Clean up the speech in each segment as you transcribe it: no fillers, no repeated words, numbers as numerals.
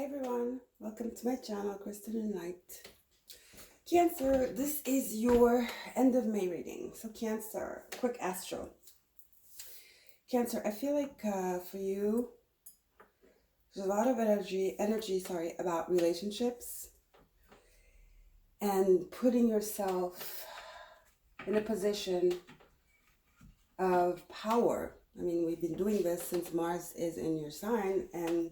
everyone, welcome to my channel, chrystallune.light. Cancer, this is your end of May reading. So Cancer, quick Astro. Cancer, I feel like for you, there's a lot of energy, about relationships and putting yourself in a position of power. I mean, we've been doing this since Mars is in your sign, and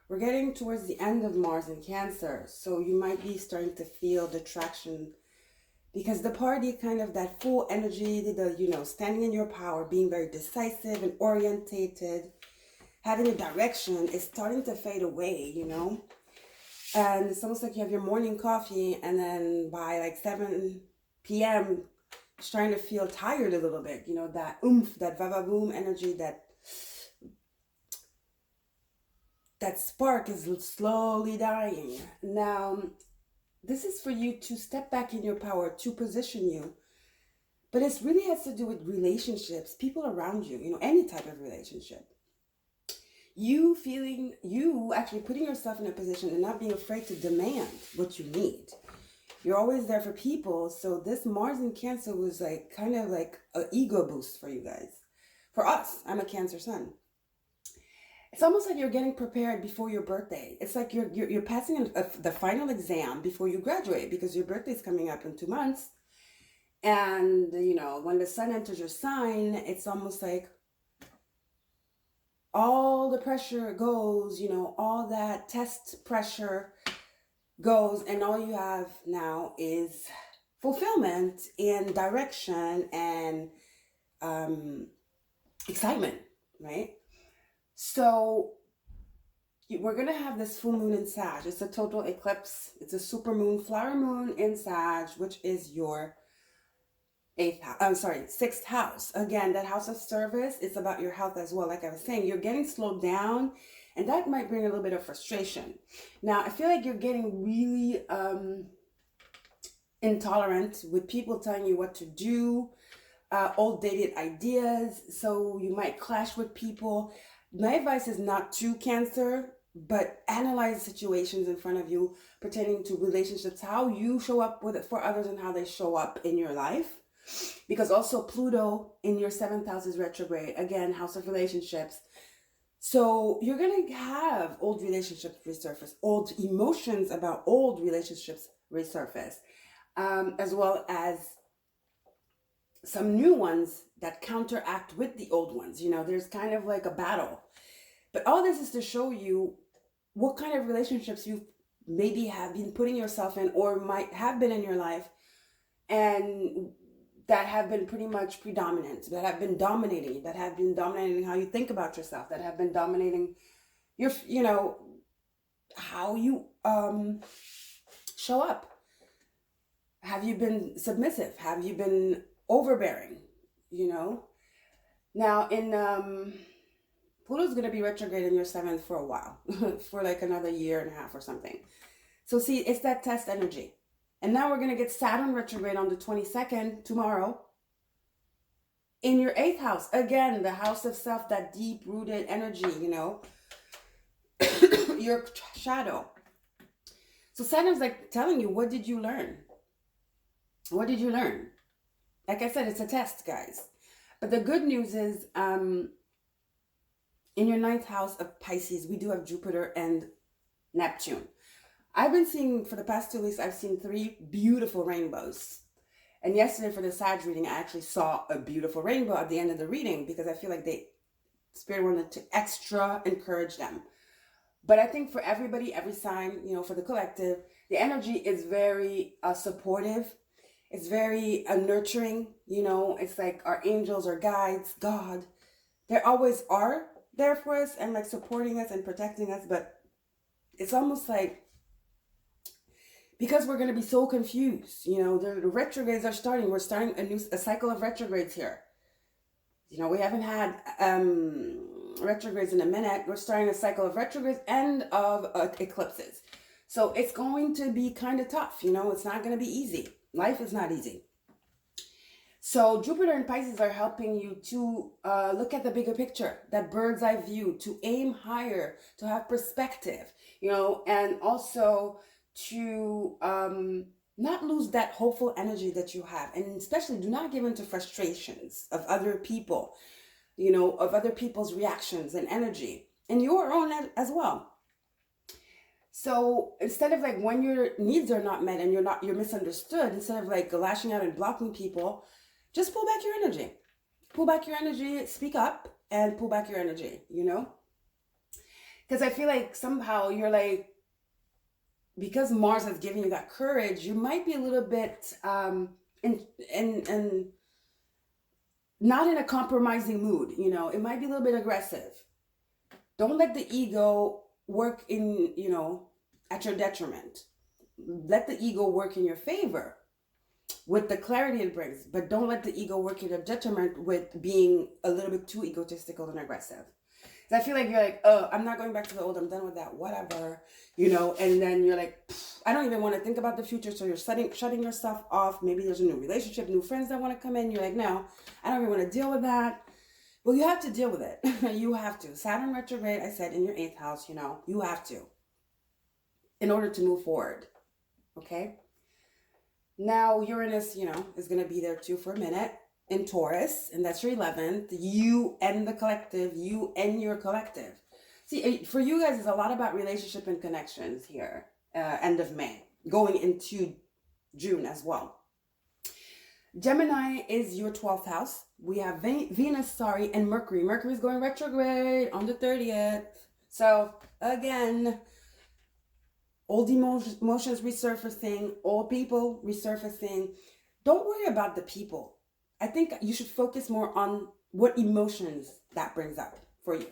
we're getting towards the end of Mars in Cancer, so you might be starting to feel the traction because the party, kind of that full energy, standing in your power, being very decisive and orientated, having a direction is starting to fade away, And it's almost like you have your morning coffee and then by like 7 p.m., trying to feel tired a little bit, that oomph, that va-va-boom energy, that spark is slowly dying. Now, this is for you to step back in your power, to position you. But it really has to do with relationships, people around you, any type of relationship. You actually putting yourself in a position and not being afraid to demand what you need. You're always there for people. So this Mars in Cancer was like kind of like an ego boost for you guys. For us, I'm a Cancer sun. It's almost like you're getting prepared before your birthday. It's like you're passing the final exam before you graduate because your birthday is coming up in 2 months. And, when the sun enters your sign, it's almost like all the pressure goes, all that test pressure goes, and all you have now is fulfillment and direction and excitement, right? So we're going to have this full moon in Sag. It's a total eclipse. It's a super moon, flower moon in Sag, which is your sixth house. Again, that house of service, it's about your health as well. Like I was saying, you're getting slowed down, and that might bring a little bit of frustration. Now, I feel like you're getting really intolerant with people telling you what to do, old dated ideas. So you might clash with people. My advice is not to Cancer, but analyze situations in front of you pertaining to relationships, how you show up for others and how they show up in your life. Because also Pluto in your 7th house is retrograde. Again, house of relationships. So you're going to have old relationships resurface, old emotions about old relationships resurface, as well as some new ones that counteract with the old ones. There's kind of like a battle. But all this is to show you what kind of relationships you maybe have been putting yourself in or might have been in your life and that have been pretty much predominant, that have been dominating how you think about yourself, that have been dominating your, how you show up. Have you been submissive? Have you been overbearing? Now in Pluto's going to be retrograde in your 7th for a while, for like another year and a half or something. So see, it's that test energy. And now we're going to get Saturn retrograde on the 22nd, tomorrow, in your 8th house. Again, the house of self, that deep-rooted energy, your shadow. So Saturn's like telling you, what did you learn? What did you learn? Like I said, it's a test, guys. But the good news is, in your 9th house of Pisces, we do have Jupiter and Neptune. I've been seeing, for the past 2 weeks, I've seen 3 beautiful rainbows. And yesterday for the Sag reading, I actually saw a beautiful rainbow at the end of the reading because I feel like Spirit wanted to extra encourage them. But I think for everybody, every sign, for the collective, the energy is very supportive. It's very nurturing, It's like our angels, our guides, God. They always are there for us and like supporting us and protecting us. But it's almost like, because we're going to be so confused, the retrogrades are starting. We're starting a cycle of retrogrades here. We haven't had retrogrades in a minute. We're starting a cycle of retrogrades and of eclipses. So it's going to be kind of tough. It's not going to be easy. Life is not easy. So Jupiter and Pisces are helping you to look at the bigger picture, that bird's eye view, to aim higher, to have perspective, you know, and also to not lose that hopeful energy that you have. And especially do not give in to frustrations of other people, you know, of other people's reactions and energy, and your own as well. So instead of like when your needs are not met and you're misunderstood, instead of like lashing out and blocking people, just pull back your energy. Pull back your energy, speak up, and pull back your energy, you know? Because I feel like somehow you're like, because Mars has given you that courage, you might be a little bit in not in a compromising mood, you know? It might be a little bit aggressive. Don't let the ego work in, you know, at your detriment. Let the ego work in your favor with the clarity it brings, but don't let the ego work in your detriment with being a little bit too egotistical and aggressive. I feel like you're like, oh, I'm not going back to the old, I'm done with that, whatever, you know, and then you're like, I don't even want to think about the future, so you're shutting yourself off. Maybe there's a new relationship, new friends that want to come in, you're like, no, I don't even want to deal with that. Well, you have to deal with it. You have to. Saturn retrograde, I said, in your 8th house, you know, you have to in order to move forward, okay? Now, Uranus, you know, is going to be there too for a minute in Taurus, and that's your 11th. You and the collective, you and your collective. See, for you guys, it's a lot about relationship and connections here, end of May, going into June as well. Gemini is your 12th house. We have Venus, and Mercury. Mercury is going retrograde on the 30th. So, again, old emotions resurfacing, old people resurfacing. Don't worry about the people. I think you should focus more on what emotions that brings up for you.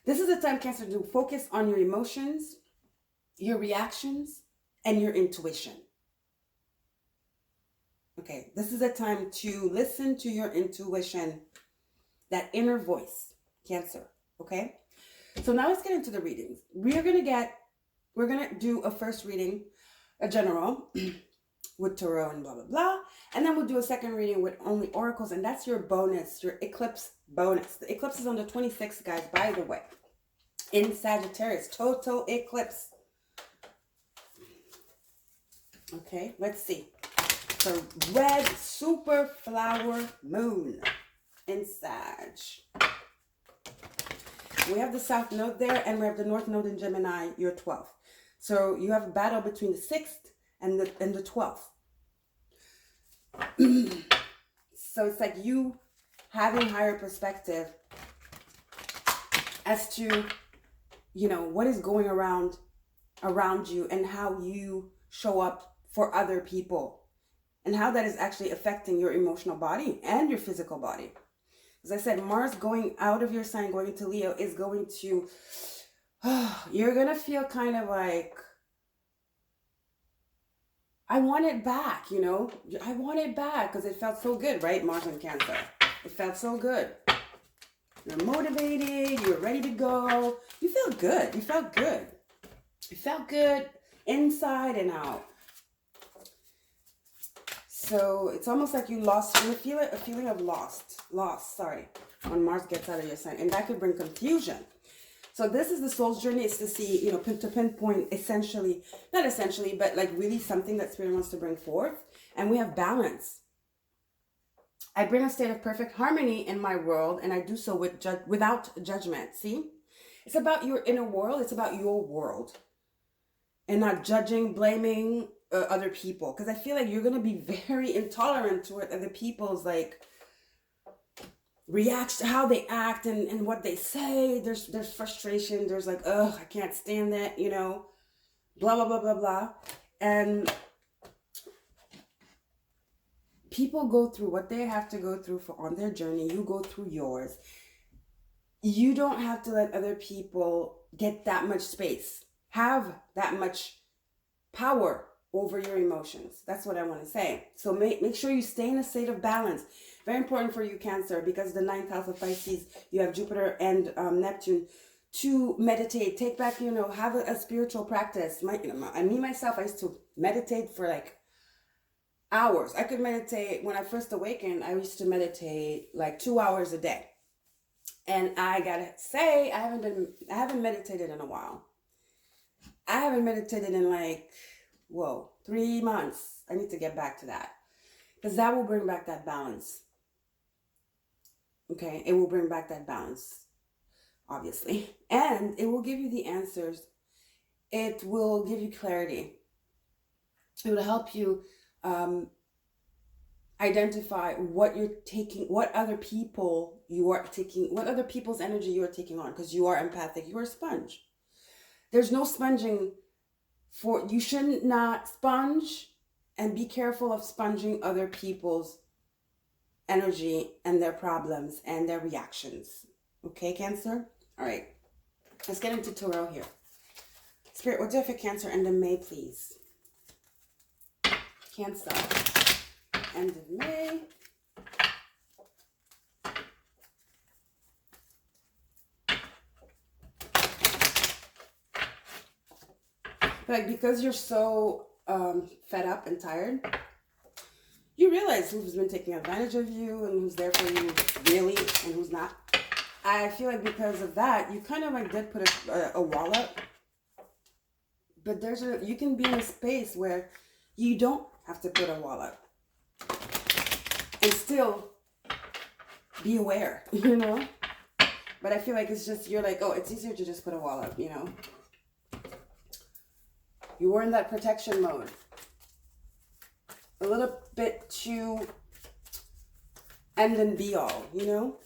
This is the time, Cancer, to focus on your emotions, your reactions, and your intuition. Okay, this is a time to listen to your intuition, that inner voice, Cancer, okay? So now let's get into the readings. We're going to do a first reading, a general, with tarot and blah, blah, blah. And then we'll do a second reading with only oracles, and that's your bonus, your eclipse bonus. The eclipse is on the 26th, guys, by the way, in Sagittarius, total eclipse. Okay, let's see. The red super flower moon in Sag. We have the south node there, and we have the north node in Gemini, your 12th. So you have a battle between the 6th and the 12th. So it's like you having higher perspective as to, you know, what is going around you and how you show up for other people and how that is actually affecting your emotional body and your physical body. As I said, Mars going out of your sign, going into Leo, is going to, you're going to feel kind of like, I want it back, you know? I want it back because it felt so good, right? Mars and Cancer. It felt so good. You're motivated. You're ready to go. You feel good. You felt good. You felt good inside and out. So it's almost like you feel a feeling of loss, when Mars gets out of your sign. And that could bring confusion. So this is the soul's journey. It's to see, you know, to pinpoint not essentially, but like really something that Spirit wants to bring forth. And we have balance. I bring a state of perfect harmony in my world, and I do so without judgment. See? It's about your inner world. It's about your world. And not judging, blaming other people. Because I feel like you're going to be very intolerant toward other people's, like, react, how they act and what they say. There's frustration. There's like, ugh, I can't stand that, you know, blah, blah, blah, blah, blah. And people go through what they have to go through on their journey. You go through yours. You don't have to let other people get that much space, have that much power over your emotions. That's what I want to say. So make sure you stay in a state of balance. Very important for you, Cancer, because the 9th house of Pisces, you have Jupiter and Neptune, to meditate, take back, you know, have a spiritual practice. Myself, I used to meditate for like hours. I could meditate. When I first awakened, I used to meditate like 2 hours a day. And I gotta say, I haven't meditated in a while. I haven't meditated in like, whoa, 3 months. I need to get back to that. Because that will bring back that balance. Okay, it will bring back that balance, obviously. And it will give you the answers. It will give you clarity. It will help you identify what you're taking, what other people you are taking, what other people's energy you are taking on, because you are empathic. You are a sponge. There's no sponging for, you should not sponge, and be careful of sponging other people's energy and their problems and their reactions. Okay, Cancer? All right. Let's get into tarot here. Spirit, what do you have for Cancer end of May, please? Cancer. End of May. Like, because you're so fed up and tired, you realize who's been taking advantage of you and who's there for you really and who's not. I feel like because of that, you kind of like did put a wall up. But you can be in a space where you don't have to put a wall up and still be aware, you know? But I feel like it's just, you're like, oh, it's easier to just put a wall up, you know? You were in that protection mode. A little bit too end and be all, you know?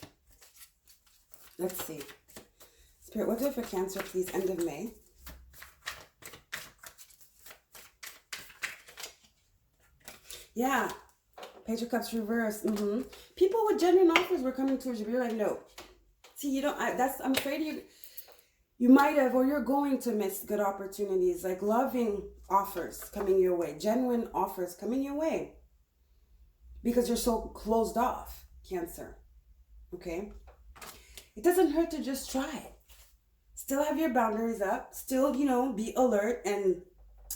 Let's see. Spirit, what do you have for Cancer, please? End of May. Yeah. Page of Cups reverse. People with genuine offers were coming towards you, but you're like, no. See, you don't, I'm afraid you might have, or you're going to miss good opportunities, like loving offers coming your way, genuine offers coming your way, because you're so closed off, Cancer. Okay? It doesn't hurt to just try it. Still have your boundaries up, still, you know, be alert and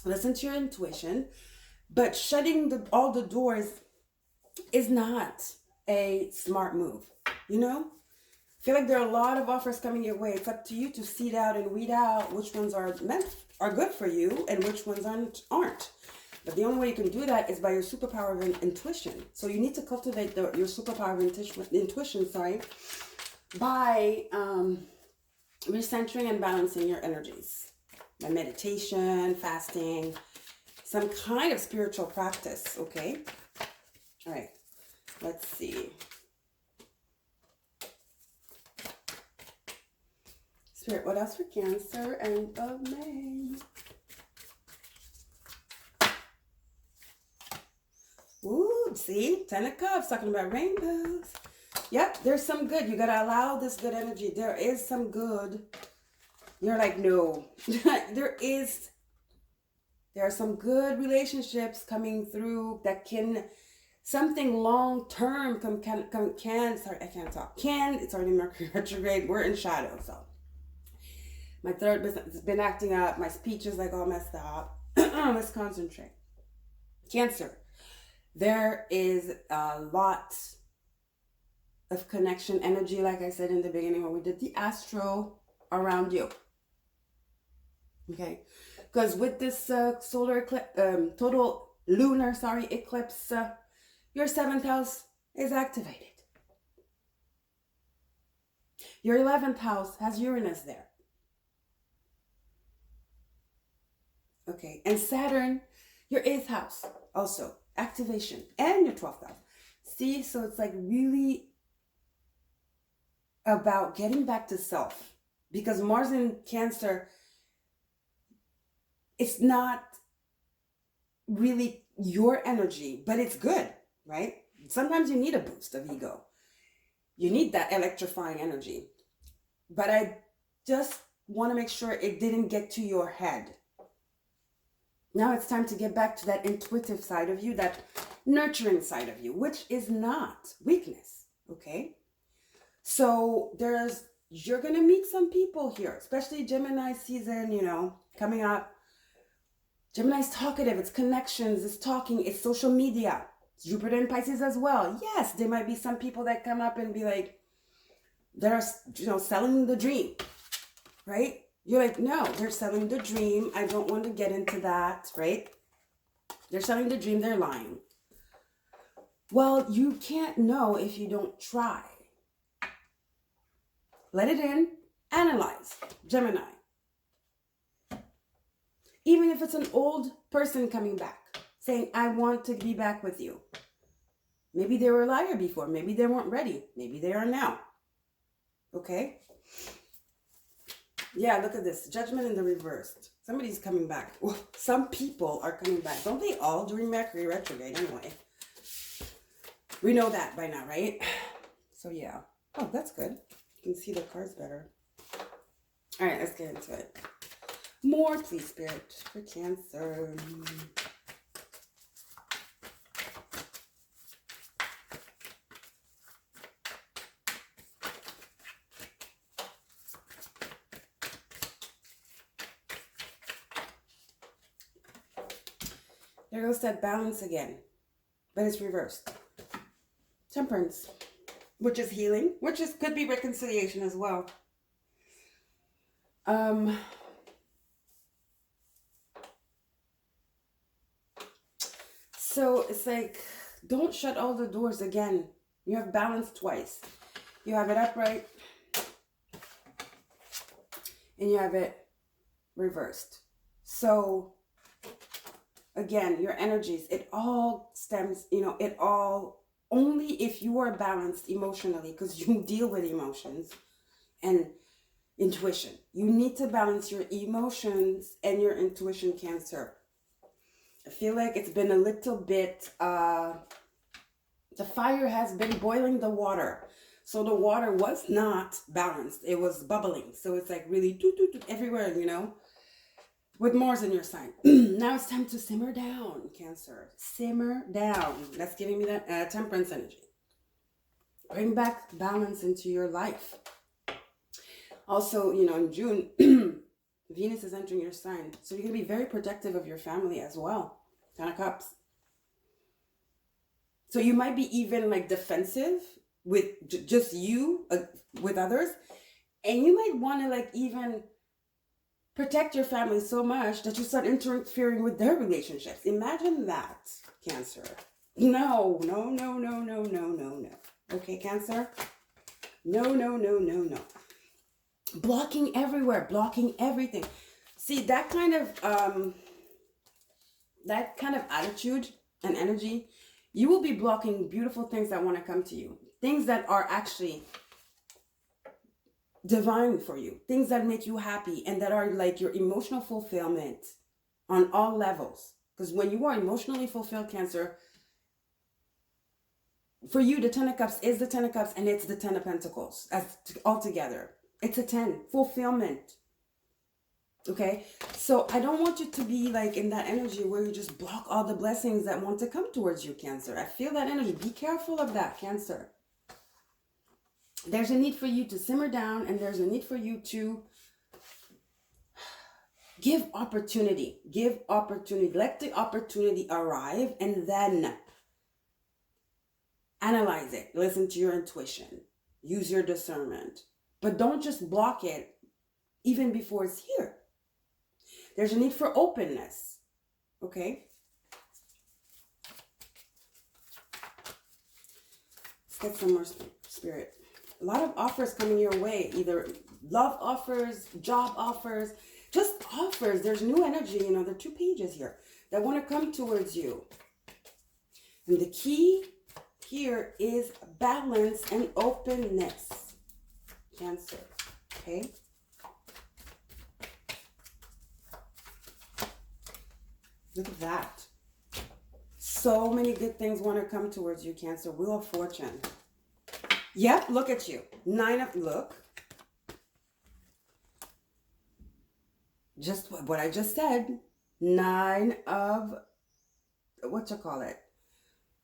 listen to your intuition, but shutting all the doors is not a smart move, you know? I feel like there are a lot of offers coming your way. It's up to you to seed out and weed out which ones are good for you and which ones aren't. But the only way you can do that is by your superpower of intuition. So you need to cultivate your superpower of intuition, by recentering and balancing your energies. By meditation, fasting, some kind of spiritual practice, okay? All right, let's see. Spirit, what else for Cancer? End of May. Ooh, see? 10 of Cups, talking about rainbows. Yep, there's some good. You got to allow this good energy. There is some good. You're like, no. There are some good relationships coming through that can, something long-term sorry, I can't talk. It's already Mercury retrograde. We're in shadow, so. My third has been acting up. My speech is like all messed up. Let's concentrate. Cancer. There is a lot of connection energy, like I said in the beginning when we did the Astro, around you. Okay? Because with this solar eclipse, total lunar, eclipse, your 7th house is activated. Your 11th house has Uranus there. Okay, and Saturn, your 8th house, also activation, and your 12th house. See, so it's like really about getting back to self, because Mars in Cancer, it's not really your energy, but it's good, right? Sometimes you need a boost of ego. You need that electrifying energy. But I just want to make sure it didn't get to your head. Now it's time to get back to that intuitive side of you, that nurturing side of you, which is not weakness, okay? So you're going to meet some people here, especially Gemini season, you know, coming up. Gemini's talkative, it's connections, it's talking, it's social media. Jupiter in Pisces as well. Yes, there might be some people that come up and be like, they're, selling the dream, right? You're like, no, they're selling the dream. I don't want to get into that, right? They're selling the dream, they're lying. Well, you can't know if you don't try. Let it in, analyze, Gemini. Even if it's an old person coming back, saying, I want to be back with you. Maybe they were a liar before. Maybe they weren't ready. Maybe they are now. Okay? Yeah, look at this. Judgment in the reversed. Somebody's coming back. Well, some people are coming back. Don't they all during Mercury retrograde anyway? We know that by now, right? So yeah. Oh, that's good. You can see the cards better. All right, let's get into it. More, please, Spirit, for Cancer. There goes that balance again, but it's reversed. Temperance, which is healing, could be reconciliation as well. So it's like, don't shut all the doors again. You have balance twice. You have it upright and you have it reversed. So again, your energies, it all stems, it all, only if you are balanced emotionally, because you deal with emotions and intuition. You need to balance your emotions and your intuition, Cancer. I feel like it's been a little bit, the fire has been boiling the water. So the water was not balanced. It was bubbling. So it's like really everywhere, with Mars in your sign. Now it's time to simmer down, Cancer. Simmer down. That's giving me that temperance energy. Bring back balance into your life. Also, in June, Venus is entering your sign. So you're going to be very protective of your family as well. Ten of Cups. So you might be even like defensive with just you, with others. And you might want to like even protect your family so much that you start interfering with their relationships. Imagine that, Cancer. No. Okay, Cancer? No. Blocking everywhere, blocking everything. See, that kind of attitude and energy, you will be blocking beautiful things that want to come to you. Things that are actually divine for you. Things that make you happy and that are like your emotional fulfillment on all levels. Because when you are emotionally fulfilled, Cancer, for you, the Ten of Cups is the Ten of Cups and it's the Ten of Pentacles all together. It's a 10, fulfillment. Okay, so I don't want you to be like in that energy where you just block all the blessings that want to come towards you, Cancer. I feel that energy. Be careful of that, Cancer. There's a need for you to simmer down and there's a need for you to give opportunity. Give opportunity. Let the opportunity arrive and then analyze it. Listen to your intuition. Use your discernment. But don't just block it even before it's here. There's a need for openness. Okay? Let's get some more Spirit. A lot of offers coming your way. Either love offers, job offers, just offers. There's new energy. There are 2 pages here that want to come towards you. And the key here is balance and openness. Cancer. Okay? Look at that. So many good things want to come towards you, Cancer. Wheel of Fortune. Yep, look at you. Look. Just what I just said. 9 of,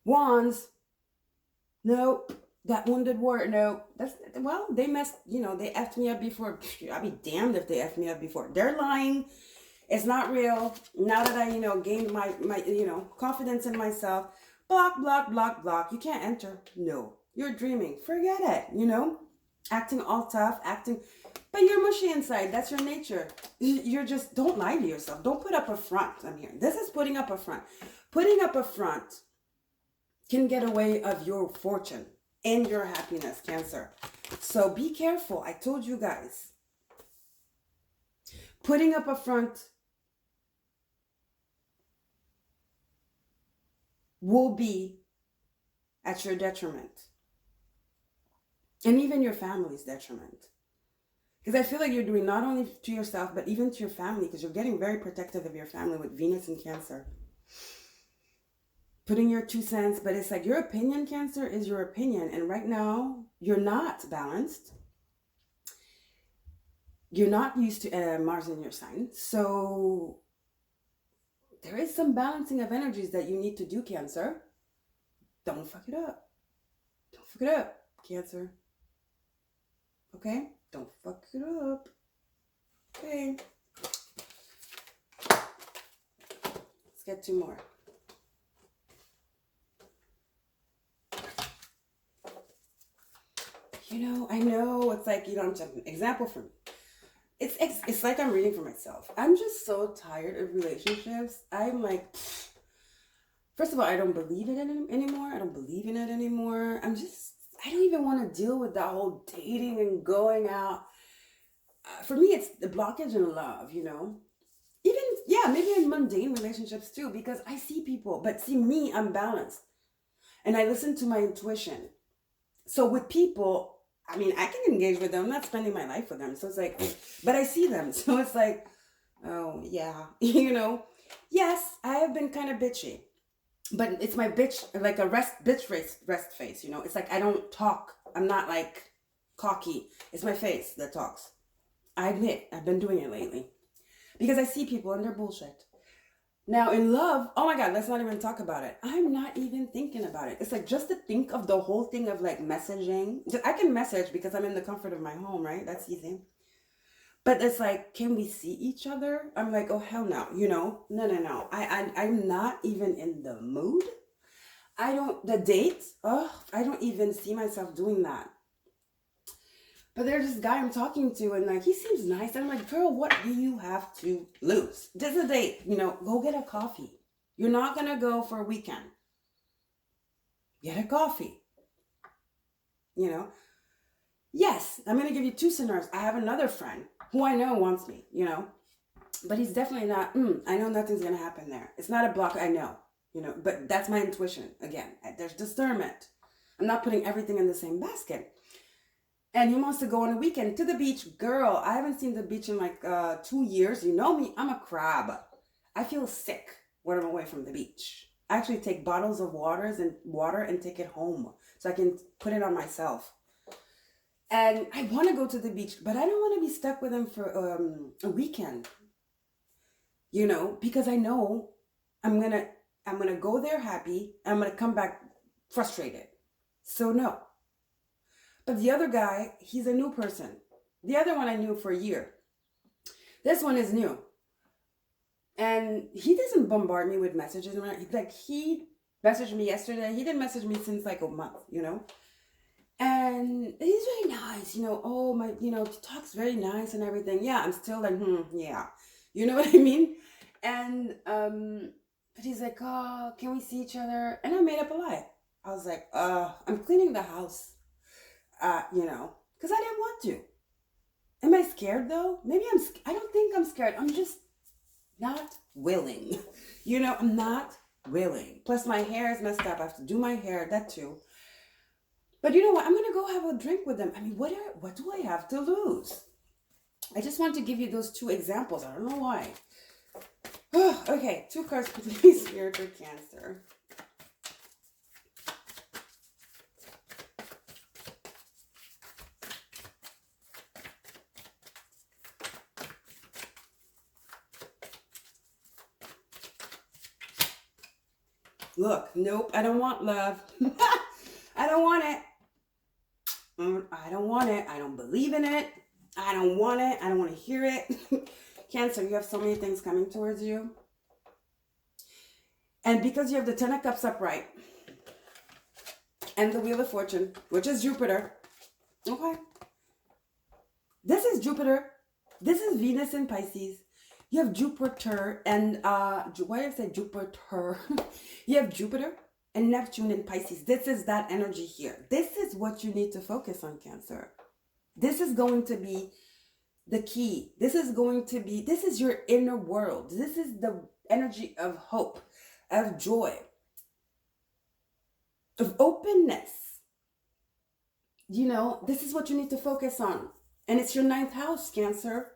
Wands. No. That wounded warrior, no. They messed, they effed me up before. I'll be damned if they effed me up before. They're lying. It's not real. Now that I, gained my, confidence in myself, block, block, block, block. You can't enter. No, you're dreaming. Forget it, acting all tough, but you're mushy inside. That's your nature. You're just, don't lie to yourself. Don't put up a front. I'm here. This is putting up a front. Putting up a front can get away of your fortune and your happiness, Cancer. So be careful. I told you guys. Putting up a front will be at your detriment. And even your family's detriment. Because I feel like you're doing not only to yourself, but even to your family, because you're getting very protective of your family with Venus and Cancer. Putting your 2 cents, but it's like your opinion, Cancer, is your opinion. And right now, you're not balanced. You're not used to Mars in your sign. So there is some balancing of energies that you need to do, Cancer. Don't fuck it up. Don't fuck it up, Cancer. Okay? Don't fuck it up. Okay. Let's get 2 more. I know it's like, I'm taking an example from, it's like I'm reading for myself. I'm just so tired of relationships. I'm like, first of all, I don't believe in it anymore. I don't believe in it anymore. I don't even want to deal with that whole dating and going out. For me, it's the blockage in love, Even, maybe in mundane relationships too, because I see people, but see me, I'm balanced. And I listen to my intuition. So with people, I can engage with them. I'm not spending my life with them. So it's like, but I see them. So it's like, oh, yeah, Yes, I have been kind of bitchy. But it's my bitch, like a rest face, It's like I don't talk. I'm not like cocky. It's my face that talks. I admit, I've been doing it lately. Because I see people and they're bullshit. Now in love, oh my God, let's not even talk about it. I'm not even thinking about it. It's like just to think of the whole thing of like messaging. I can message because I'm in the comfort of my home, right? That's easy. But it's like, can we see each other? I'm like, oh, hell no, No. I'm not even in the mood. The date, I don't even see myself doing that. But there's this guy I'm talking to and like, he seems nice. And I'm like, girl, what do you have to lose? Just a date, go get a coffee. You're not going to go for a weekend. Get a coffee. Yes, I'm going to give you 2 scenarios. I have another friend who I know wants me, but he's definitely not, I know nothing's going to happen there. It's not a block, I know, but that's my intuition. Again, there's discernment. I'm not putting everything in the same basket. And he wants to go on a weekend to the beach. Girl, I haven't seen the beach in like 2 years. You know me, I'm a crab. I feel sick when I'm away from the beach. I actually take bottles of water and take it home so I can put it on myself. And I want to go to the beach, but I don't want to be stuck with him for a weekend. Because I know I'm gonna go there happy. I'm gonna come back frustrated. So no. But the other guy, he's a new person. The other one I knew for a year. This one is new. And he doesn't bombard me with messages. Like, he messaged me yesterday. He didn't message me since like a month, And he's very nice, oh, my, he talks very nice and everything. Yeah, I'm still like, yeah. You know what I mean? And, but he's like, oh, can we see each other? And I made up a lie. I was like, I'm cleaning the house. Because I didn't want to. Am I scared though? Maybe I don't think I'm scared. I'm just not willing. I'm not willing. Plus my hair is messed up. I have to do my hair, that too. But you know what? I'm going to go have a drink with them. What do I have to lose? I just want to give you those 2 examples. I don't know why. Okay, 2 cards, please, Spirit for Cancer. Look, nope, I don't want love. I don't want it. I don't want it. I don't believe in it. I don't want it. I don't want to hear it. Cancer, you have so many things coming towards you. And because you have the Ten of Cups upright and the Wheel of Fortune, which is Jupiter. Okay. This is Jupiter. This is Venus in Pisces. You have Jupiter and, why did I say Jupiter? You have Jupiter and Neptune in Pisces. This is that energy here. This is what you need to focus on, Cancer. This is going to be the key. This is your inner world. This is the energy of hope, of joy, of openness. You know, this is what you need to focus on. And it's your 9th house, Cancer.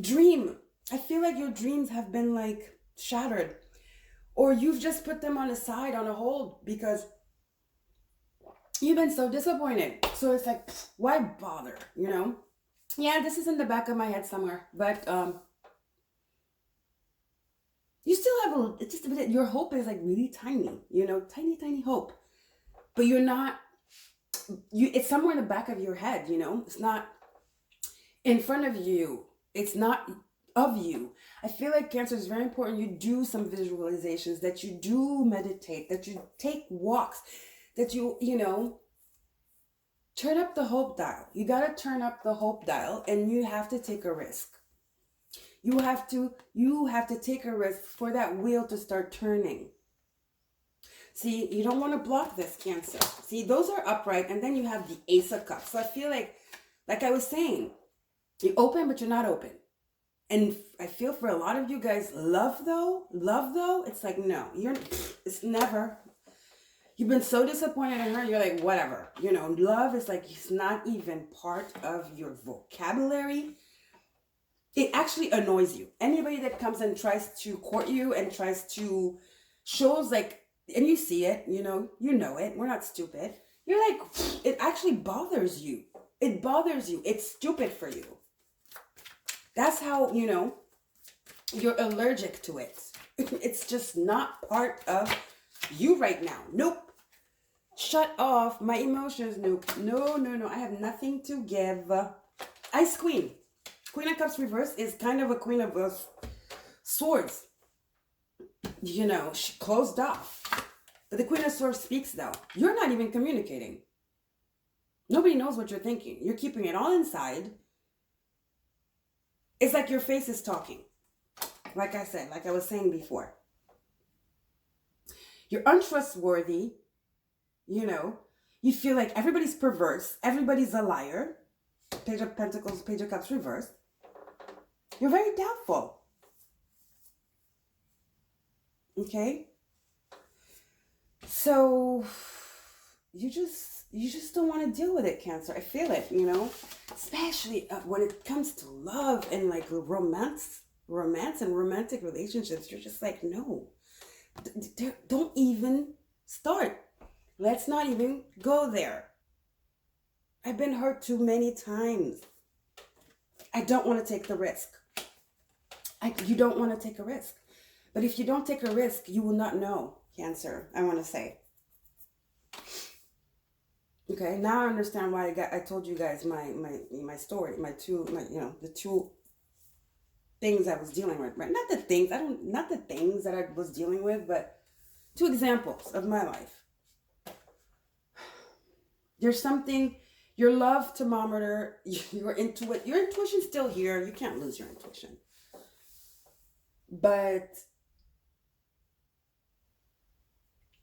Dream. I feel like your dreams have been like shattered, or you've just put them on a side, on a hold, because you've been so disappointed. So it's like, why bother, you know? Yeah, this is in the back of my head somewhere, but you still have it's just a bit, your hope is like really tiny, you know, tiny hope, but you're not, it's somewhere in the back of your head, you know, it's not in front of you, it's not of you. I feel like, Cancer, is very important you do some visualizations, that you do meditate, that you take walks, that you know, turn up the hope dial. You got to turn up the hope dial, and you have to take a risk. You have to take a risk for that wheel to start turning. See, you don't want to block this, Cancer. See, those are upright, and then you have the Ace of Cups. So I feel like I was saying, you're open, but you're not open. And I feel for a lot of you guys, love though, it's like, no, it's never. You've been so disappointed in her, you're like, whatever. You know, love is like, it's not even part of your vocabulary. It actually annoys you. Anybody that comes and tries to court you and tries to, shows like, and you see it, you know it, we're not stupid. You're like, it actually bothers you. It bothers you. It's stupid for you. That's how, you know, you're allergic to it. It's just not part of you right now. Nope. Shut off my emotions. Nope. No. I have nothing to give. Ice Queen. Queen of Cups reverse is kind of a Queen of Swords. You know, she closed off. But the Queen of Swords speaks though. You're not even communicating. Nobody knows what you're thinking. You're keeping it all inside. It's like your face is talking. Like I said, like I was saying before. You're untrustworthy. You know, you feel like everybody's perverse. Everybody's a liar. Page of Pentacles, Page of Cups reversed. You're very doubtful. Okay? So, you just don't want to deal with it, Cancer. I feel it, you know? Especially when it comes to love and like romance and romantic relationships. You're just like, no. Don't even start. Let's not even go there. I've been hurt too many times. I don't want to take the risk. You don't want to take a risk. But if you don't take a risk, you will not know, Cancer, I want to say. Okay, now I understand why I told you guys my story, the two things I was dealing with, right? Not the things that I was dealing with, but 2 examples of my life. There's something, your love thermometer, your intuition's still here. You can't lose your intuition. But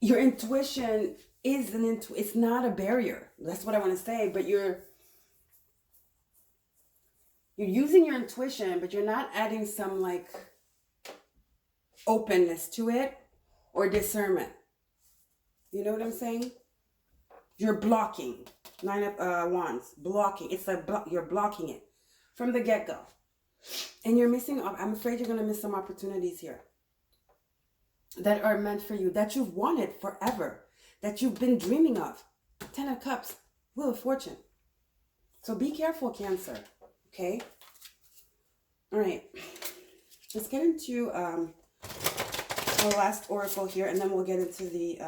your intuition is it's not a barrier. That's what I want to say. But you're using your intuition, but you're not adding some like openness to it or discernment. You know what I'm saying? You're blocking. 9 of Wands. Blocking. It's like you're blocking it from the get-go. And you're missing, I'm afraid you're going to miss some opportunities here that are meant for you, that you've wanted forever, that you've been dreaming of. 10 of Cups, Wheel of Fortune. So be careful, Cancer. Okay? All right. Let's get into our last oracle here, and then we'll get into the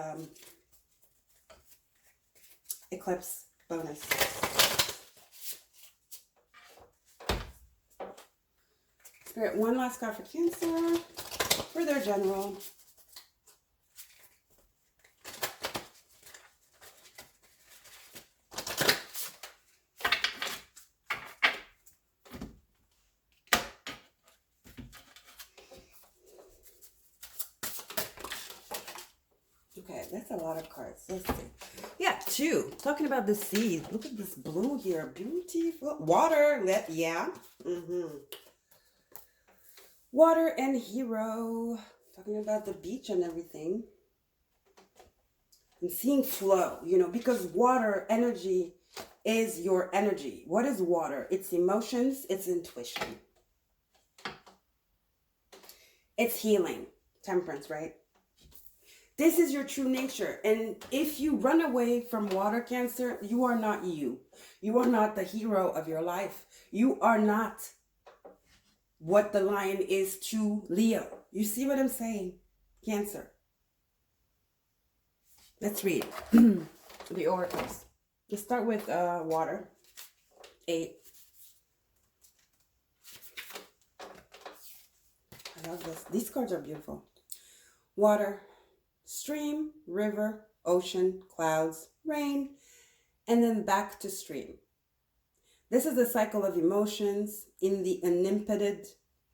Eclipse bonus. Spirit, one last card for Cancer, for their general. Okay, that's a lot of cards. Let's see. Yeah, 2. Talking about the seed. Look at this blue here. Beautiful. Water. Yeah. Water and hero. Talking about the beach and everything. I'm seeing flow, you know, because water energy is your energy. What is water? It's emotions. It's intuition. It's healing. Temperance, right? This is your true nature. And if you run away from water, Cancer, you are not you. You are not the hero of your life. You are not what the lion is to Leo. You see what I'm saying, Cancer? Let's read the oracles. Let's start with water. 8. I love this. These cards are beautiful. Water. Stream, river, ocean, clouds, rain, and then back to stream. This is the cycle of emotions in the unimpeded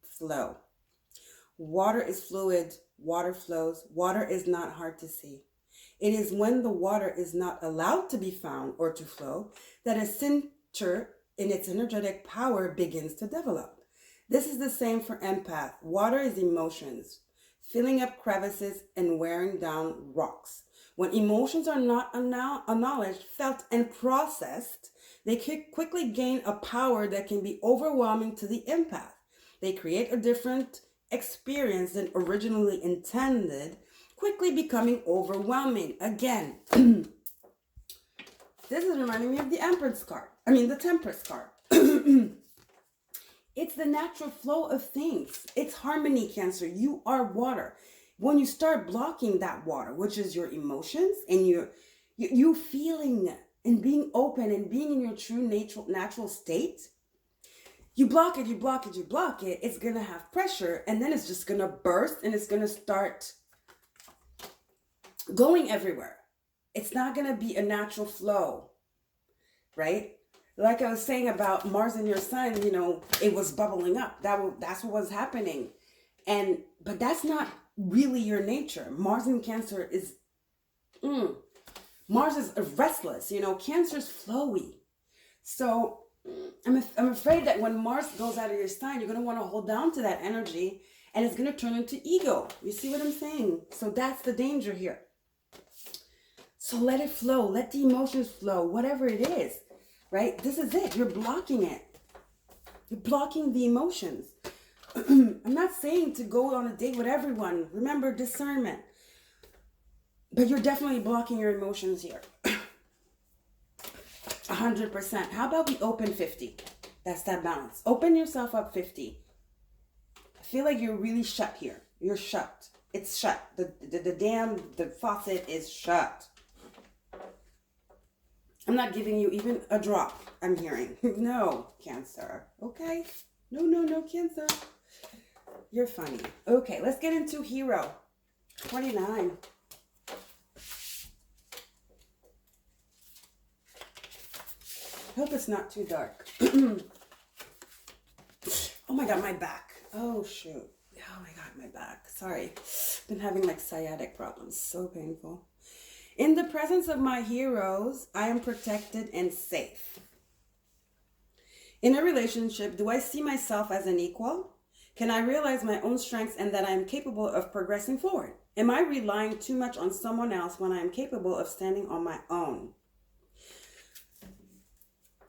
flow. Water is fluid, water flows, water is not hard to see. It is when the water is not allowed to be found or to flow that a center in its energetic power begins to develop. This is the same for empath. Water is emotions, filling up crevices and wearing down rocks. When emotions are not acknowledged, felt, and processed, they can quickly gain a power that can be overwhelming to the empath. They create a different experience than originally intended, quickly becoming overwhelming. Again, this is reminding me of the Empress card. The Temperance card. It's the natural flow of things. It's harmony, Cancer. You are water. When you start blocking that water, which is your emotions and you feeling and being open and being in your true natural state, you block it, it's going to have pressure, and then it's just going to burst and it's going to start going everywhere. It's not going to be a natural flow, right? Like I was saying about Mars and your sun, it was bubbling up. That's what was happening. But that's not really your nature. Mars in Cancer is, Mars is restless. Cancer's flowy. So I'm afraid that when Mars goes out of your sign, you're going to want to hold down to that energy and it's going to turn into ego. You see what I'm saying? So that's the danger here. So let it flow. Let the emotions flow, whatever it is. Right? This is it. You're blocking it. You're blocking the emotions. I'm not saying to go on a date with everyone. Remember, discernment. But you're definitely blocking your emotions here. 100%. How about we open 50? That's that balance. Open yourself up 50. I feel like you're really shut here. You're shut. It's shut. The faucet is shut. I'm not giving you even a drop, I'm hearing. No, Cancer. Okay? No, Cancer. You're funny. Okay, let's get into hero. 29. Hope it's not too dark. Oh my God, my back. Oh, shoot. Oh my God, my back. Sorry. Been having like sciatic problems. So painful. In the presence of my heroes, I am protected and safe. In a relationship, do I see myself as an equal? Can I realize my own strengths and that I am capable of progressing forward? Am I relying too much on someone else when I am capable of standing on my own?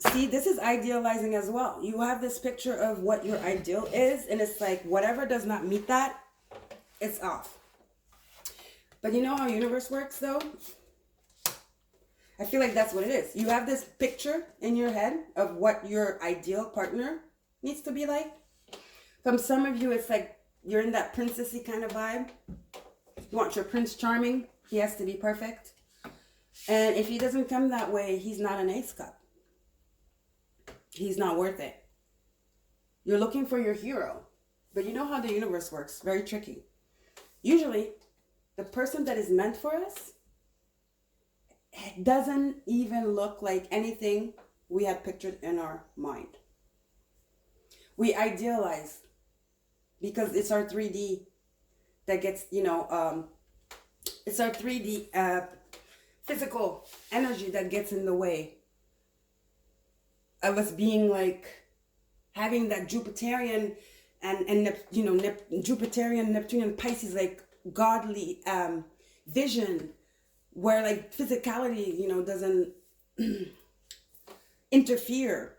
See, this is idealizing as well. You have this picture of what your ideal is, and it's like whatever does not meet that, it's off. But you know how universe works, though? I feel like that's what it is. You have this picture in your head of what your ideal partner needs to be like. From some of you, it's like you're in that princessy kind of vibe. You want your Prince Charming. He has to be perfect. And if he doesn't come that way, he's not an ace cup. He's not worth it. You're looking for your hero. But you know how the universe works. Very tricky. Usually, the person that is meant for us doesn't even look like anything we had pictured in our mind. We idealize because it's our 3D that gets, it's our 3D physical energy that gets in the way of us being like having that Jupiterian and Jupiterian, Neptunian, Pisces, like godly vision where like physicality, doesn't interfere,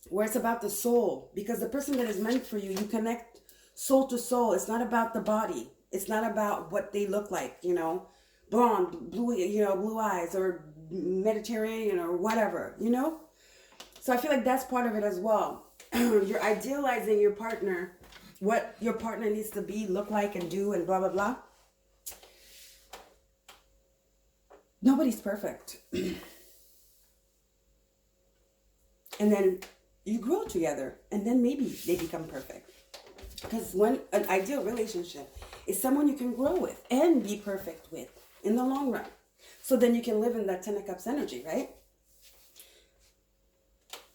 where it's about the soul. Because the person that is meant for you, you connect soul to soul. It's not about the body. It's not about what they look like, blonde, blue eyes, or Mediterranean, or whatever, So I feel like that's part of it as well. You're idealizing your partner, what your partner needs to be, look like, and do, and blah, blah, blah. Nobody's perfect. And then you grow together, and then maybe they become perfect. Because when an ideal relationship is someone you can grow with and be perfect with in the long run. So then you can live in that 10 of Cups energy, right?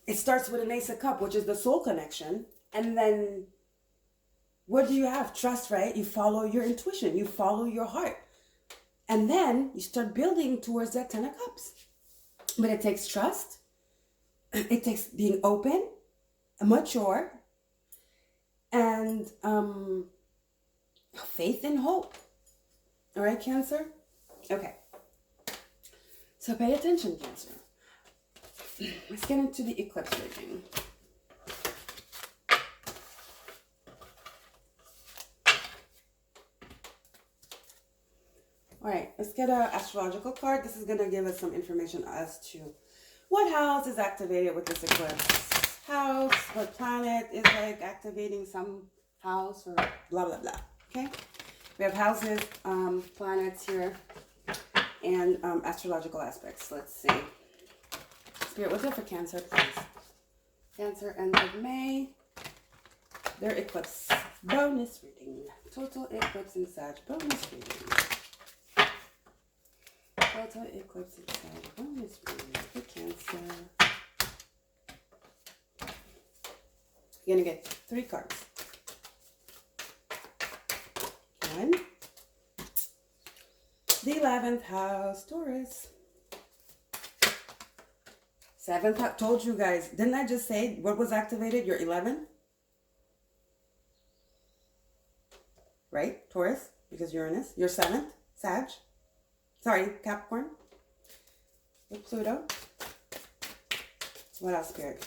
It starts with an Ace of Cups, which is the soul connection. And then what do you have? Trust, right? You follow your intuition. You follow your heart. And then you start building towards that 10 of Cups. But it takes trust. It takes being open, mature, and faith and hope. All right, Cancer? Okay. So pay attention, Cancer. Let's get into the eclipse reading. All right, let's get an astrological card. This is going to give us some information as to what house is activated with this eclipse. House, what planet is like activating some house, or blah, blah, blah. Okay? We have houses, planets here, and astrological aspects. Let's see. Spirit, what's up for Cancer, please? Cancer, end of May. Their eclipse bonus reading. Total eclipse in Sag bonus reading. Total eclipse in Sag bonus reading for Cancer. You're going to get 3 cards. 1. The 11th house, Taurus. 7th house, told you guys. Didn't I just say what was activated? Your 11? Right? Taurus, because Uranus. Your 7th, Sag. Sorry, Capricorn. With Pluto. What else, Spirit?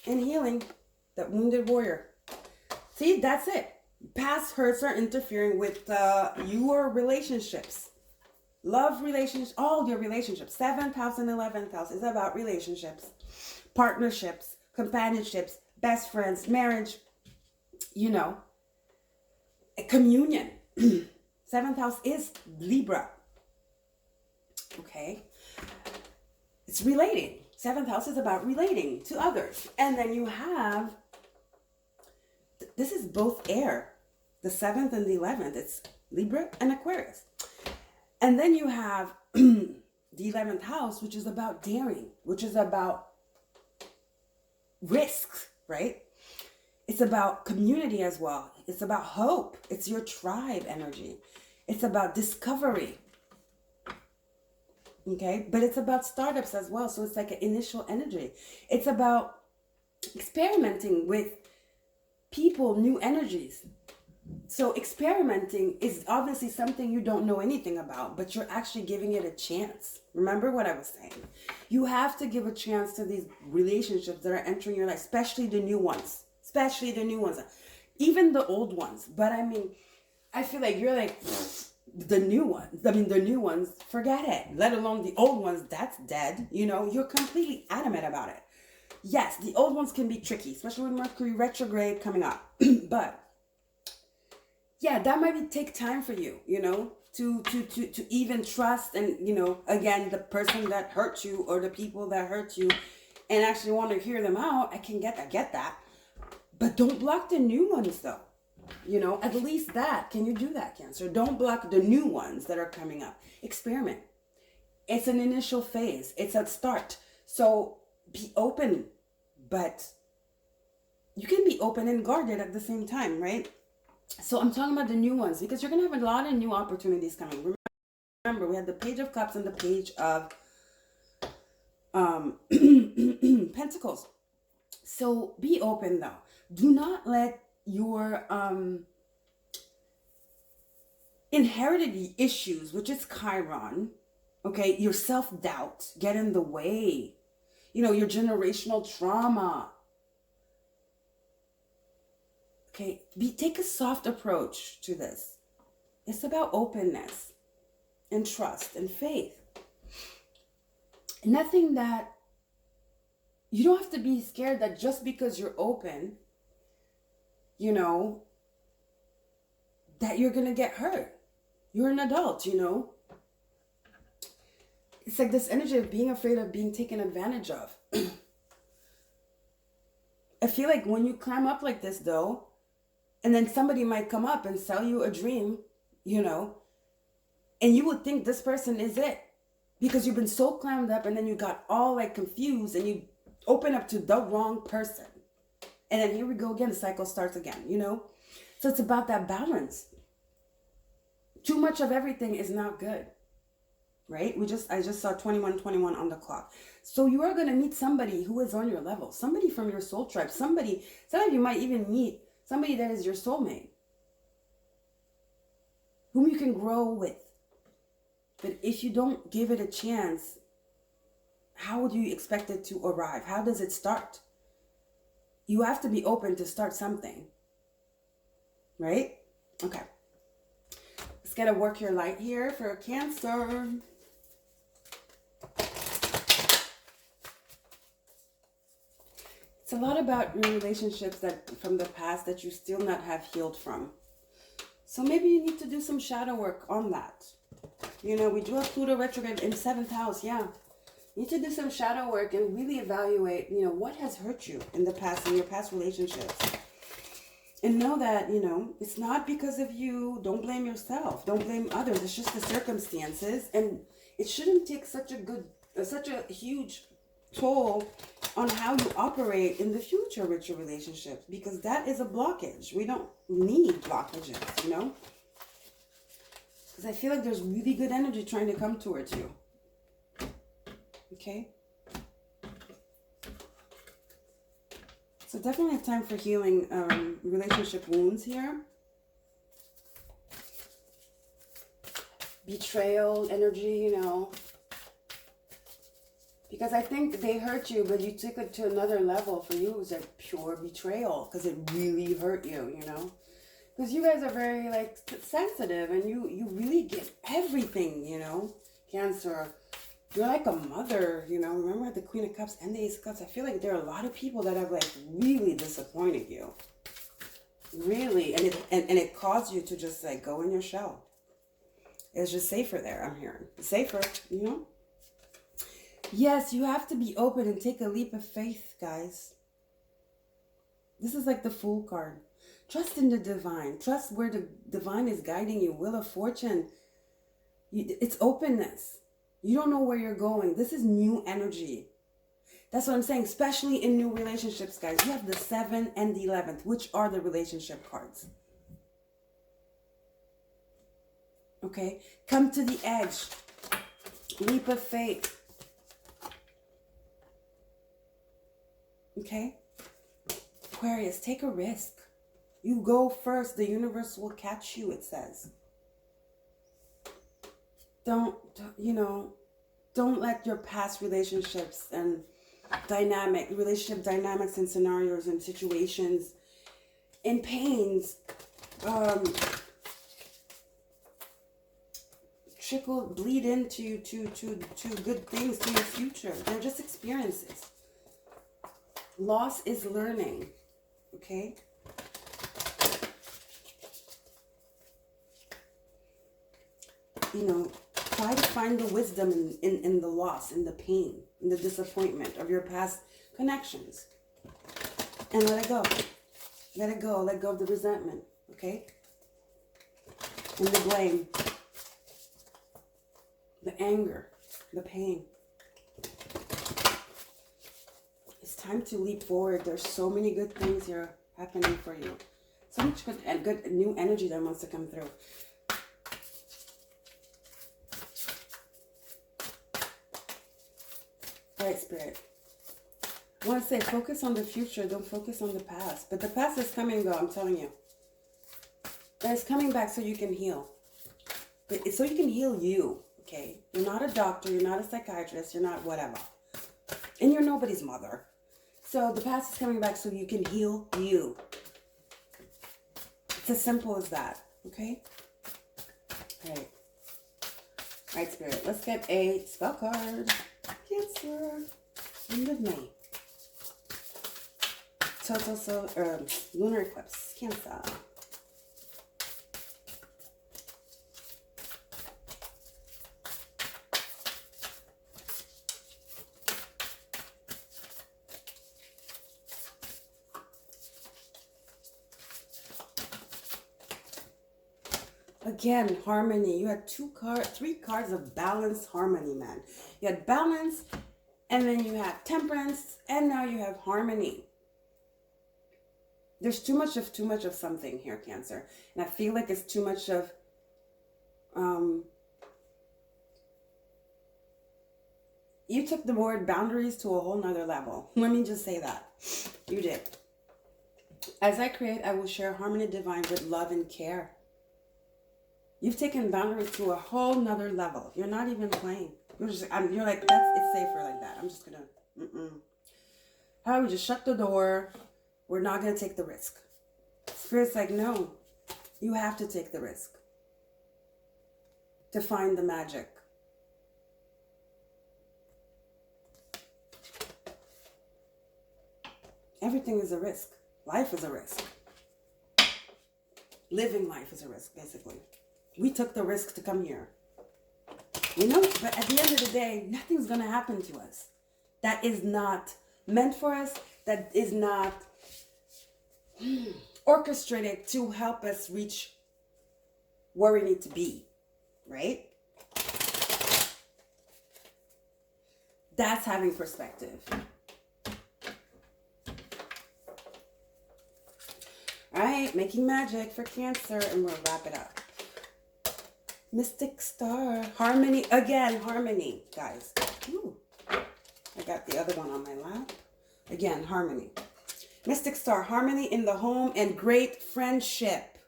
And healing, that wounded warrior. See, that's it. Past hurts are interfering with your relationships. Love relationships, all your relationships. 7th house and 11th house is about relationships, partnerships, companionships, best friends, marriage, a communion. 7th house is Libra. Okay. It's relating. 7th house is about relating to others. And then you have, this is both air, the 7th and the 11th. It's Libra and Aquarius. And then you have the 11th house, which is about daring, which is about risks, right? It's about community as well. It's about hope. It's your tribe energy. It's about discovery. Okay, but it's about startups as well. So it's like an initial energy. It's about experimenting with people, new energies. So experimenting is obviously something you don't know anything about, but you're actually giving it a chance. Remember what I was saying? You have to give a chance to these relationships that are entering your life, especially the new ones. Especially the new ones. Even the old ones. But I mean, I feel like you're like... the new ones, forget it. Let alone the old ones, that's dead. You're completely adamant about it. Yes, the old ones can be tricky, especially with Mercury retrograde coming up. But yeah, that might take time for you, to even trust and, again, the person that hurt you or the people that hurt you and actually want to hear them out. I get that. But don't block the new ones though. You know, at least that. Can you do that, Cancer? Don't block the new ones that are coming up. Experiment. It's an initial phase. It's a start. So be open, but you can be open and guarded at the same time, right? So I'm talking about the new ones because you're going to have a lot of new opportunities coming. Remember, we had the Page of Cups and the Page of Pentacles. So be open though. Do not let your inherited issues, which is Chiron, okay, your self-doubt get in the way. You know, your generational trauma. Okay, take a soft approach to this. It's about openness and trust and faith. Nothing that, you don't have to be scared that just because you're open, you know, that you're going to get hurt. You're an adult, you know. It's like this energy of being afraid of being taken advantage of. I feel like when you climb up like this though, and then somebody might come up and sell you a dream, you know, and you would think this person is it because you've been so climbed up and then you got all like confused and you open up to the wrong person. And then here we go again, the cycle starts again, you know. So it's about that balance. Too much of everything is not good, right? I just saw 2121 on the clock. So you are going to meet somebody who is on your level, somebody from your soul tribe, some of you might even meet somebody that is your soulmate, whom you can grow with. But if you don't give it a chance, how do you expect it to arrive? How does it start? You have to be open to start something, right? Okay. Let's get a work your light here for Cancer. It's a lot about your relationships that from the past that you still not have healed from. So maybe you need to do some shadow work on that. You know, we do have Pluto retrograde in 7th house. Yeah. You need to do some shadow work and really evaluate, you know, what has hurt you in the past, in your past relationships. And know that, you know, it's not because of you. Don't blame yourself. Don't blame others. It's just the circumstances. And it shouldn't take such a huge toll on how you operate in the future with your relationships, because that is a blockage. We don't need blockages, you know? Because I feel like there's really good energy trying to come towards you. Okay? So definitely a time for healing relationship wounds here. Betrayal energy, you know. Because I think they hurt you, but you took it to another level. For you, it was like pure betrayal because it really hurt you, you know. Because you guys are very like sensitive and you really give everything, you know. Cancer. You're like a mother, you know. Remember the Queen of Cups and the Ace of Cups? I feel like there are a lot of people that have like really disappointed you. Really. And it caused you to just like go in your shell. It's just safer there, I'm hearing. Safer, you know. Yes, you have to be open and take a leap of faith, guys. This is like the Fool card. Trust in the divine. Trust where the divine is guiding you. Wheel of Fortune. It's openness. You don't know where you're going. This is new energy. That's what I'm saying, especially in new relationships, guys. You have the 7 and the 11th, which are the relationship cards. Okay? Come to the edge. Leap of faith. Okay? Aquarius, take a risk. You go first. The universe will catch you, it says. Don't let your past relationships and relationship dynamics and scenarios and situations and pains bleed into good things to your future. They're just experiences. Loss is learning, okay? You know, try to find the wisdom in the loss, in the pain, in the disappointment of your past connections. And let it go. Let it go. Let go of the resentment. Okay? And the blame. The anger. The pain. It's time to leap forward. There's so many good things here happening for you. So much good and good new energy that wants to come through. All right, Spirit. I want to say focus on the future. Don't focus on the past. But the past is coming and go, I'm telling you. And it's coming back so you can heal. But it's so you can heal you, okay? You're not a doctor. You're not a psychiatrist. You're not whatever. And you're nobody's mother. So the past is coming back so you can heal you. It's as simple as that, okay? All right. All right, Spirit. Let's get a spell card. Cancer. End of May. Total lunar eclipse. Cancer. Again, harmony. You had three cards of balance, harmony, man. You had balance, and then you have temperance, and now you have harmony. There's too much of something here, Cancer. And I feel like it's too much of you took the word boundaries to a whole nother level. Let me just say that. You did. As I create, I will share harmony divine with love and care. You've taken boundaries to a whole nother level. You're not even playing. You're like, it's safer like that. I'm just gonna, How we just shut the door. We're not gonna take the risk. Spirit's like, no, you have to take the risk to find the magic. Everything is a risk. Life is a risk. Living life is a risk, basically. We took the risk to come here. You know, but at the end of the day, nothing's going to happen to us that is not meant for us, that is not orchestrated to help us reach where we need to be, right? That's having perspective. All right, making magic for Cancer, and we'll wrap it up. Mystic Star. Harmony. Again, harmony, guys. Ooh. I got the other one on my lap. Again, harmony. Mystic Star. Harmony in the home and great friendship.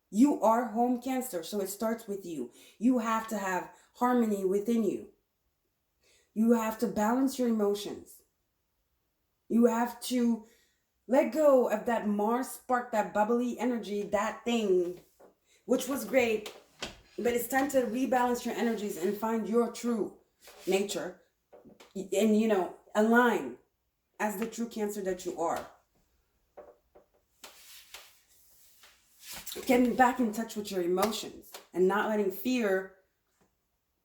You are home, Cancer, so it starts with you. You have to have harmony within you. You have to balance your emotions. You have to let go of that Mars spark, that bubbly energy, that thing, which was great, but it's time to rebalance your energies and find your true nature and, you know, align as the true Cancer that you are. Getting back in touch with your emotions and not letting fear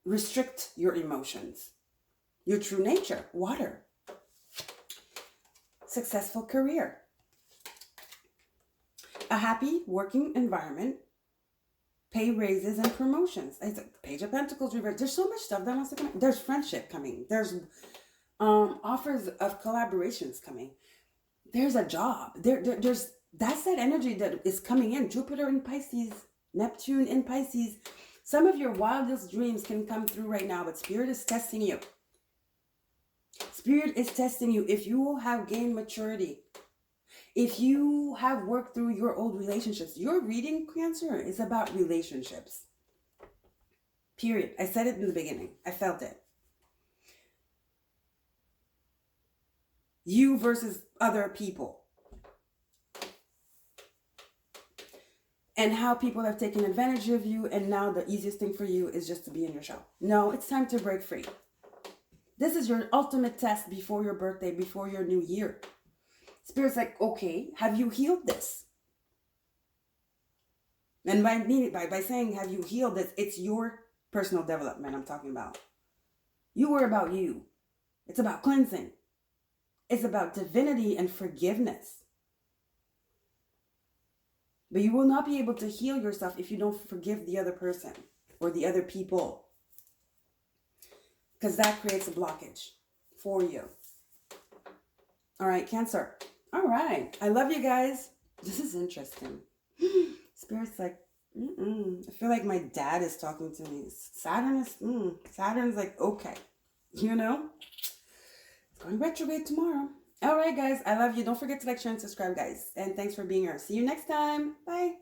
restrict your emotions. Your true nature, water. Successful career. A happy working environment. Pay raises and promotions. It's like Page of Pentacles reverse. There's so much stuff that wants to come. There's friendship coming. There's offers of collaborations coming. There's a job. There's that's that energy that is coming in. Jupiter in Pisces, Neptune in Pisces. Some of your wildest dreams can come through right now, but Spirit is testing you. Spirit is testing you if you have gained maturity. If you have worked through your old relationships. Your reading, Cancer, is about relationships. Period. I said it in the beginning. I felt it. You versus other people. And how people have taken advantage of you, and now the easiest thing for you is just to be in your shell. No, it's time to break free. This is your ultimate test before your birthday, before your new year. Spirit's like, okay, have you healed this? And by saying have you healed this, it's your personal development I'm talking about. You were about you. It's about cleansing. It's about divinity and forgiveness. But you will not be able to heal yourself if you don't forgive the other person or the other people. Because that creates a blockage for you. All right, Cancer. All right. I love you guys. This is interesting. Spirit's like, I feel like my dad is talking to me. Saturn's like, okay. You know? It's going retrograde tomorrow. All right, guys. I love you. Don't forget to like, share, and subscribe, guys. And thanks for being here. See you next time. Bye.